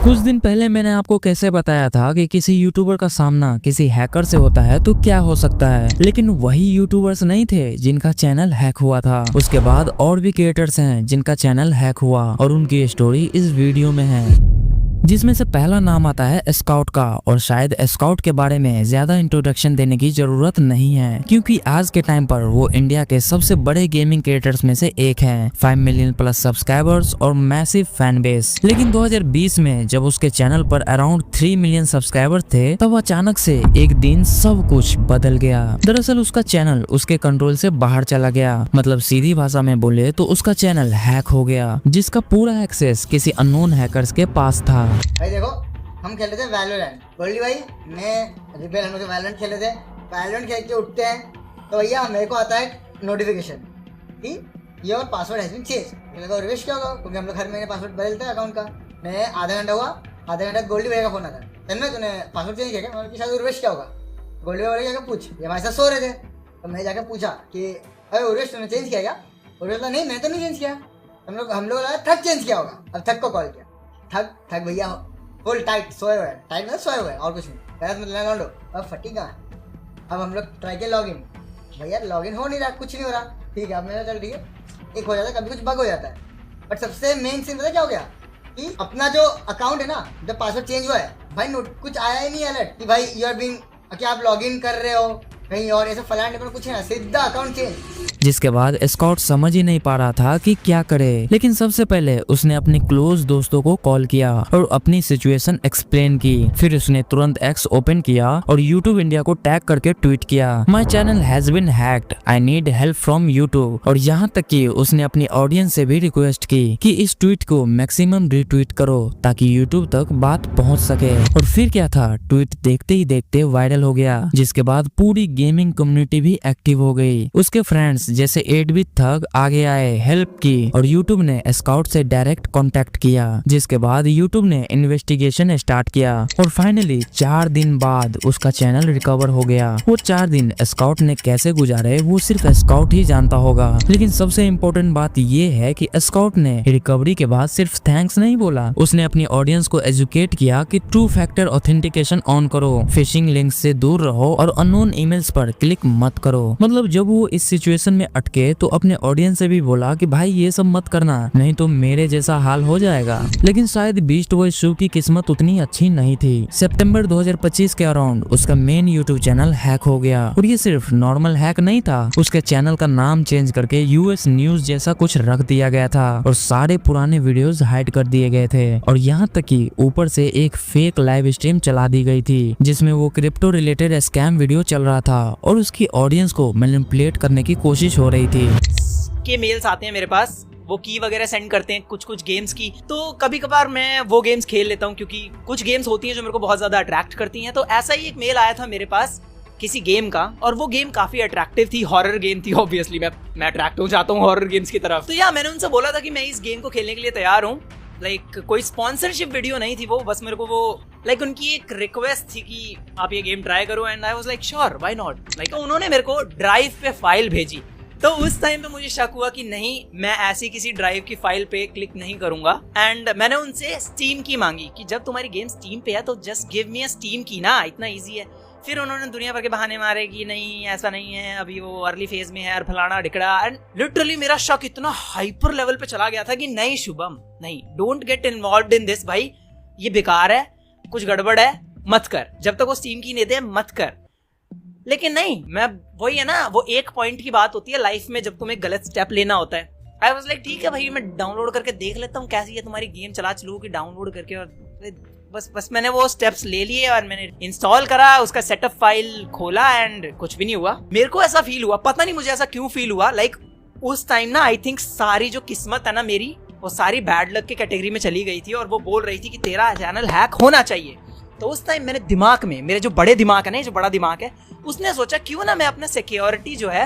कुछ दिन पहले मैंने आपको कैसे बताया था कि किसी यूट्यूबर का सामना किसी हैकर से होता है तो क्या हो सकता है, लेकिन वही यूट्यूबर्स नहीं थे जिनका चैनल हैक हुआ था। उसके बाद और भी क्रिएटर्स हैं जिनका चैनल हैक हुआ और उनकी स्टोरी इस वीडियो में है, जिसमें से पहला नाम आता है स्काउट का। और शायद स्काउट के बारे में ज्यादा इंट्रोडक्शन देने की जरूरत नहीं है, क्योंकि आज के टाइम पर वो इंडिया के सबसे बड़े गेमिंग क्रिएटर्स में से एक है। 5 मिलियन प्लस सब्सक्राइबर्स और मैसिव फैन बेस। लेकिन 2020 में जब उसके चैनल पर अराउंड 3 मिलियन सब्सक्राइबर थे, तब अचानक से एक दिन सब कुछ बदल गया। दरअसल उसका चैनल उसके कंट्रोल से बाहर चला गया। मतलब सीधी भाषा में बोले तो उसका चैनल हैक हो गया, जिसका पूरा एक्सेस किसी अननोन हैकर्स के पास था। भाई देखो, हम खेल रहे थे वैलोरेंट। गोल्डी भाई, मैं रिपेल, हम लोग वैलोरेंट खेले थे। वैलोरेंट खेल के उठते हैं तो भैया मेरे को आता है नोटिफिकेशन कि your password has been change. मुझे लगा रिवेश क्या होगा, क्योंकि हम लोग हर महीने पासवर्ड बदलते हैं अकाउंट का। मैं आधा घंटा हुआ, आधा घंटा गोल्डी भाई का फोन आता है, तन्मय तूने पासवर्ड चेंज किया क्या? मैंने शायद रिवेश क्या होगा। गोल्डी भाई बोले जाकर पूछ, ये हमारे साथ सो रहे थे। तो मैं जाकर पूछा कि अरे उर्वेश तूने चेंज किया क्या? उर्वेश बोला नहीं, मैं तो नहीं चेंज किया। हम लोग लगा थक चेंज किया होगा। अब थक को कॉल किया, थक भैया फुल टाइट सोए हुए, टाइट मतलब सोए हुए और कुछ नहीं। गलत मतलब लौंडो अब फटी कहाँ। अब हम लोग ट्राई किया लॉगिन, भैया लॉगिन हो नहीं रहा, कुछ नहीं हो रहा। ठीक है, अब मेरा चल ठीक है, एक हो जाता है, कभी कुछ बग हो जाता है। बट सबसे मेन सीन पता क्या हो गया कि अपना जो अकाउंट है ना, जब पासवर्ड चेंज हुआ है भाई, नोट कुछ आया ही नहीं अलर्ट कि भाई यू आर बीइंग, कि आप लॉगिन कर रहे हो कहीं और, ऐसा फलाने पर कुछ नहीं, सीधा अकाउंट चेंज। जिसके बाद स्काउट समझ ही नहीं पा रहा था कि क्या करे। लेकिन सबसे पहले उसने अपने क्लोज दोस्तों को कॉल किया और अपनी सिचुएशन एक्सप्लेन की। फिर उसने तुरंत एक्स ओपन किया और यूट्यूब इंडिया को टैग करके ट्वीट किया, my channel has been hacked, I need help from YouTube. और यहाँ तक कि उसने अपनी ऑडियंस से भी रिक्वेस्ट की कि इस ट्वीट को मैक्सिमम रिट्वीट करो ताकि यूट्यूब तक बात पहुँच सके। और फिर क्या था, ट्वीट देखते ही देखते वायरल हो गया, जिसके बाद पूरी गेमिंग कम्युनिटी भी एक्टिव हो गई। उसके फ्रेंड्स जैसे 8-बिट थग आगे आए, हेल्प की, और यूट्यूब ने स्काउट से डायरेक्ट कांटेक्ट किया। जिसके बाद यूट्यूब ने इन्वेस्टिगेशन स्टार्ट किया और फाइनली 4 दिन बाद उसका चैनल रिकवर हो गया। वो 4 दिन स्काउट ने कैसे गुजारे वो सिर्फ स्काउट ही जानता होगा। लेकिन सबसे इम्पोर्टेंट बात ये है कि स्काउट ने रिकवरी के बाद सिर्फ थैंक्स नहीं बोला, उसने अपनी ऑडियंस को एजुकेट किया कि 2 फैक्टर ऑथेंटिकेशन ऑन करो, फिशिंग लिंक से दूर रहो और अननोन ईमेल्स पर क्लिक मत करो। मतलब जब वो इस सिचुएशन में अटके तो अपने ऑडियंस से भी बोला कि भाई ये सब मत करना, नहीं तो मेरे जैसा हाल हो जाएगा। लेकिन शायद बीस्ट बॉय शू की किस्मत उतनी अच्छी नहीं थी। सितंबर 2025 के अराउंड उसका मेन यूट्यूब चैनल हैक हो गया। और ये सिर्फ नॉर्मल हैक नहीं था, उसके चैनल का नाम चेंज करके यूएस न्यूज जैसा कुछ रख दिया गया था और सारे पुराने वीडियोस हाइड कर दिए गए थे। और यहाँ तक कि ऊपर से एक फेक लाइव स्ट्रीम चला दी गई थी, जिसमें वो क्रिप्टो रिलेटेड स्कैम वीडियो चल रहा था और उसकी ऑडियंस को मैनिपुलेट करने की कोशिश हो रही थी। के मेल्स आते हैं मेरे पास, वो की वगैरह सेंड करते हैं कुछ गेम्स की, तो कभी कभार मैं वो गेम्स खेल लेता हूँ, क्योंकि कुछ गेम्स होती हैं जो मेरे को बहुत ज्यादा अट्रैक्ट करती हैं। तो ऐसा ही एक मेल आया था मेरे पास किसी गेम का, और वो गेम काफी अट्रैक्टिव थी, हॉरर गेम थी। ऑब्वियसली मैं अट्रैक्ट हो जाता हूँ हॉरर गेम्स की तरफ। तो यार मैंने उनसे बोला था कि मैं इस गेम को खेलने के लिए तैयार हूँ। लाइक कोई स्पॉन्सरशिप वीडियो नहीं थी वो, बस मेरे को वो लाइक उनकी एक रिक्वेस्ट थी कि आप ये गेम ट्राई करो, and I was like sure, why not. Like उन्होंने मेरे को ड्राइव पे फाइल भेजी, तो उस टाइम पे मुझे शक हुआ कि नहीं, मैं ऐसी किसी ड्राइव की फाइल पे क्लिक नहीं करूंगा। एंड मैंने उनसे स्टीम की मांगी कि जब तुम्हारी गेम स्टीम पे है तो जस्ट गिव मी अ स्टीम की ना, इतना इजी है। फिर उन्होंने दुनिया भर के बहाने मारे कि नहीं ऐसा नहीं है, अभी वो अर्ली फेज में है और फलाना ढिकड़ा। एंड लिटरली मेरा शक इतना हाइपर लेवल पे चला गया था कि नहीं शुभम, नहीं, don't get involved in this भाई, ये बेकार है, कुछ गड़बड़ है, मत कर, जब तक वो स्टीम की नहीं दे मत कर। लेकिन नहीं, मैं वही है ना, वो एक पॉइंट की बात होती है लाइफ में जब तुम्हें गलत स्टेप लेना होता है। आई वाज लाइक ठीक है भाई, मैं डाउनलोड करके देख लेता हूँ कैसी है तुम्हारी गेम, चलू कि डाउनलोड करके, और बस मैंने वो स्टेप्स ले लिए और मैंने इंस्टॉल करा, उसका सेटअप फाइल खोला एंड कुछ भी नहीं हुआ। मेरे को ऐसा फील हुआ, पता नहीं मुझे ऐसा क्यों फील हुआ, लाइक उस टाइम ना आई थिंक सारी जो किस्मत है ना मेरी, वो सारी बैड लक के कैटेगरी में चली गई थी और वो बोल रही थी कि तेरा चैनल हैक होना चाहिए। तो उस टाइम मेरे दिमाग में, मेरे जो बड़े दिमाग है ना, जो बड़ा दिमाग है, उसने सोचा क्यों ना मैं अपना सिक्योरिटी जो है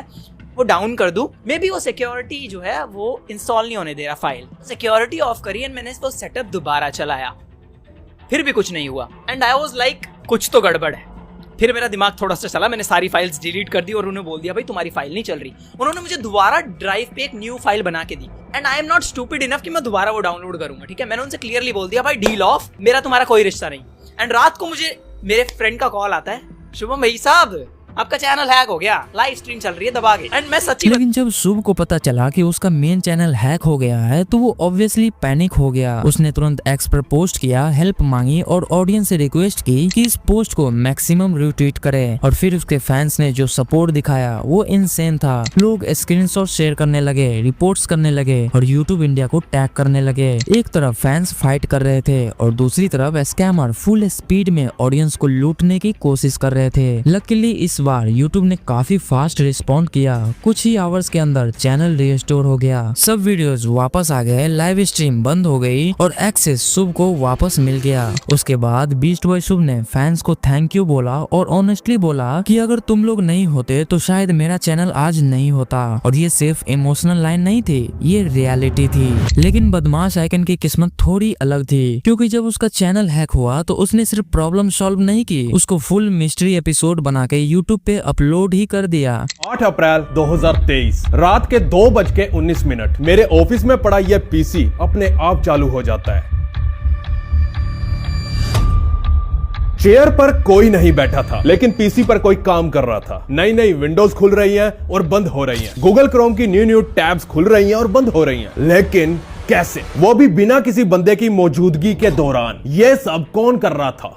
वो डाउन कर दूं। मे बी वो सिक्योरिटी जो है वो इंस्टॉल नहीं होने दे रहा फाइल। सिक्योरिटी ऑफ करी एंड मैंने इसको सेटअप दोबारा चलाया, फिर भी कुछ नहीं हुआ। एंड आई वाज लाइक कुछ तो गड़बड़ है। फिर मेरा दिमाग थोड़ा सा चला, मैंने सारी फाइल्स डिलीट कर दी और उन्हें बोल दिया भाई तुम्हारी फाइल नहीं चल रही। उन्होंने मुझे दोबारा ड्राइव पे एक न्यू फाइल बना के दी and I am not stupid enough कि मैं दोबारा वो डाउनलोड करूंगा, ठीक है। मैंने उनसे क्लियरली बोल दिया भाई डील ऑफ, मेरा तुम्हारा कोई रिश्ता नहीं। एंड रात को मुझे मेरे फ्रेंड का कॉल आता है, शुभम भाई साहब आपका चैनल हैक हो गया, लाइव स्ट्रीम चल रही है दबा के। एंड मैं सच्ची लेकिन जब शुभ को पता चला कि उसका मेन चैनल हैक हो गया है तो वो ऑब्वियसली पैनिक हो गया। उसने तुरंत एक्स पर पोस्ट किया, हेल्प मांगी और ऑडियंस से रिक्वेस्ट की कि इस पोस्ट को मैक्सिमम रिट्वीट करे। और फिर उसके फैंस ने जो सपोर्ट दिखाया वो इनसेन था। लोग स्क्रीनशॉट शेयर करने लगे, रिपोर्ट्स करने लगे और यूट्यूब इंडिया को टैग करने लगे। एक तरफ फैंस फाइट कर रहे थे और दूसरी तरफ स्कैमर फुल स्पीड में ऑडियंस को लूटने की कोशिश कर रहे थे। लकीली इस बार YouTube ने काफी फास्ट रिस्पॉन्ड किया। कुछ ही आवर्स के अंदर चैनल रिस्टोर हो गया, सब वीडियोस वापस आ गए, लाइव स्ट्रीम बंद हो गई और एक्सेस शुभ को वापस मिल गया। उसके बाद बीस्ट बॉय शुभ ने फैंस को थैंक यू बोला और ऑनेस्टली बोला कि अगर तुम लोग नहीं होते तो शायद मेरा चैनल आज नहीं होता। और ये सिर्फ इमोशनल लाइन नहीं थी, ये रियलिटी थी। लेकिन बदमाश आइकन की किस्मत थोड़ी अलग थी, क्योंकि जब उसका चैनल हैक हुआ तो उसने सिर्फ प्रॉब्लम सॉल्व नहीं की, उसको फुल मिस्ट्री एपिसोड बना के यूट्यूब पे अपलोड ही कर दिया। 8 अप्रैल 2023 रात के 2:19 मेरे ऑफिस में पड़ा यह पीसी अपने आप चालू हो जाता है। चेयर पर कोई नहीं बैठा था, लेकिन पीसी पर कोई काम कर रहा था। नई नई विंडोज खुल रही हैं और बंद हो रही हैं। गूगल क्रोम की न्यू टैब्स खुल रही हैं और बंद हो रही हैं। लेकिन कैसे, वो भी बिना किसी बंदे की मौजूदगी के दौरान। यह सब कौन कर रहा था?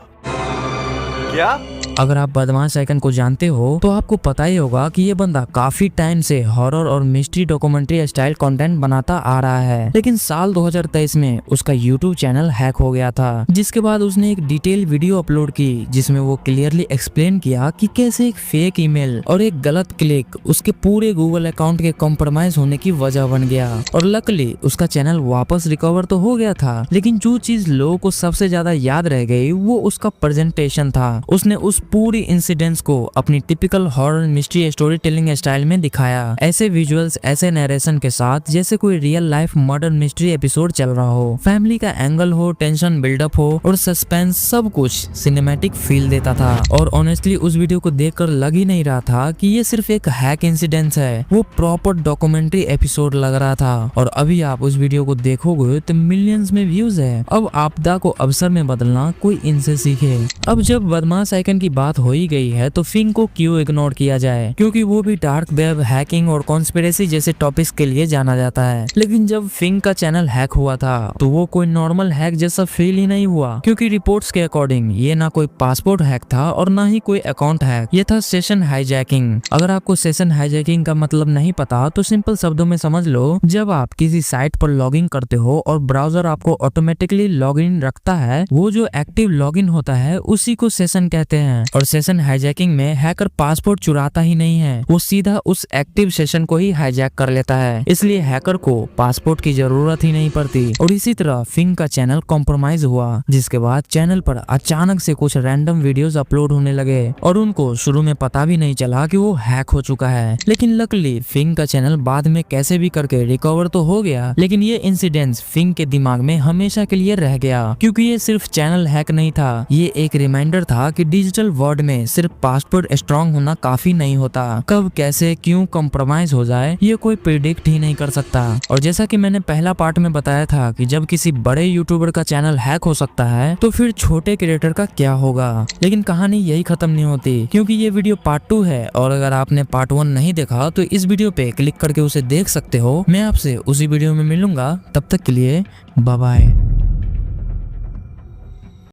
क्या अगर आप बदमाश आइकन को जानते हो तो आपको पता ही होगा कि ये बंदा काफी टाइम से हॉरर और मिस्ट्री डॉक्यूमेंट्री स्टाइल कंटेंट बनाता आ रहा है। लेकिन साल 2023 में उसका यूट्यूब चैनल हैक हो गया था, जिसके बाद उसने एक डिटेल वीडियो अपलोड की जिसमें वो क्लियरली एक्सप्लेन किया कि कैसे एक फेक ईमेल और एक गलत क्लिक उसके पूरे गूगल अकाउंट के कॉम्प्रोमाइज होने की वजह बन गया। और लकीली उसका चैनल वापस रिकवर तो हो गया था, लेकिन जो चीज लोगों को सबसे ज्यादा याद रह गई वो उसका प्रेजेंटेशन था। उसने उस पूरी इंसिडेंट्स को अपनी typical horror mystery story telling style में दिखाया, ऐसे विजुअल्स, ऐसे नरेशन के साथ जैसे कोई real life murder mystery episode चल रहा हो। फैमिली का एंगल हो, टेंशन बिल्डअप हो और सस्पेंस, सब कुछ सिनेमैटिक फील देता था। और ऑनेस्टली उस वीडियो को देखकर लग ही नहीं रहा था कि ये सिर्फ एक हैक इंसिडेंस है, वो प्रॉपर डॉक्यूमेंट्री एपिसोड लग रहा था। और अभी आप उस वीडियो को देखोगे तो मिलियंस में व्यूज है। अब आपदा को अवसर में बदलना कोई इनसे सीखे। अब जब बदमाश आइकन की बात हो ही गई है तो फिंग को क्यों इग्नोर किया जाए, क्योंकि वो भी डार्क वेब, हैकिंग और कॉन्स्पिरेसी जैसे टॉपिक्स के लिए जाना जाता है। लेकिन जब फिंग का चैनल हैक हुआ था तो वो कोई नॉर्मल हैक जैसा फील ही नहीं हुआ, क्योंकि रिपोर्ट्स के अकॉर्डिंग ये ना कोई पासपोर्ट हैक था और ना ही कोई अकाउंट हैक, ये था सेशन हाईजैकिंग। अगर आपको सेशन हाईजैकिंग का मतलब नहीं पता तो सिंपल शब्दों में समझ लो, जब आप किसी साइट पर लॉगिन करते हो और ब्राउजर आपको ऑटोमेटिकली लॉगिन रखता है, वो जो एक्टिव लॉगिन होता है उसी को सेशन कहते हैं। और सेशन हाईजैकिंग में हैकर पासपोर्ट चुराता ही नहीं है, वो सीधा उस एक्टिव सेशन को ही हाईजैक कर लेता है, इसलिए हैकर को पासपोर्ट की जरूरत ही नहीं पड़ती। और इसी तरह फिंग का चैनल कॉम्प्रोमाइज हुआ, जिसके बाद चैनल पर अचानक से कुछ रैंडम वीडियोस अपलोड होने लगे और उनको शुरू में पता भी नहीं चला कि वो हैक हो चुका है। लेकिन लकीली फिंग का चैनल बाद में कैसे भी करके रिकवर तो हो गया, लेकिन ये इंसिडेंट्स फिंग के दिमाग में हमेशा के लिए रह गया, क्योंकि ये सिर्फ चैनल हैक नहीं था, ये एक रिमाइंडर था कि डिजिटल वर्ल्ड में सिर्फ पासपोर्ट स्ट्रांग होना काफी नहीं होता। कब, कैसे, क्यों कॉम्प्रोमाइज हो जाए ये कोई प्रिडिक्ट ही नहीं कर सकता। और जैसा कि मैंने पहला पार्ट में बताया था कि जब किसी बड़े यूट्यूबर का चैनल हैक हो सकता है तो फिर छोटे क्रिएटर का क्या होगा। लेकिन कहानी यही खत्म नहीं होती, क्योंकि ये वीडियो पार्ट 2 है और अगर आपने पार्ट 1 नहीं देखा तो इस वीडियो पे क्लिक करके उसे देख सकते हो। मैं आपसे उसी वीडियो में मिलूंगा, तब तक के लिए बाय बाय।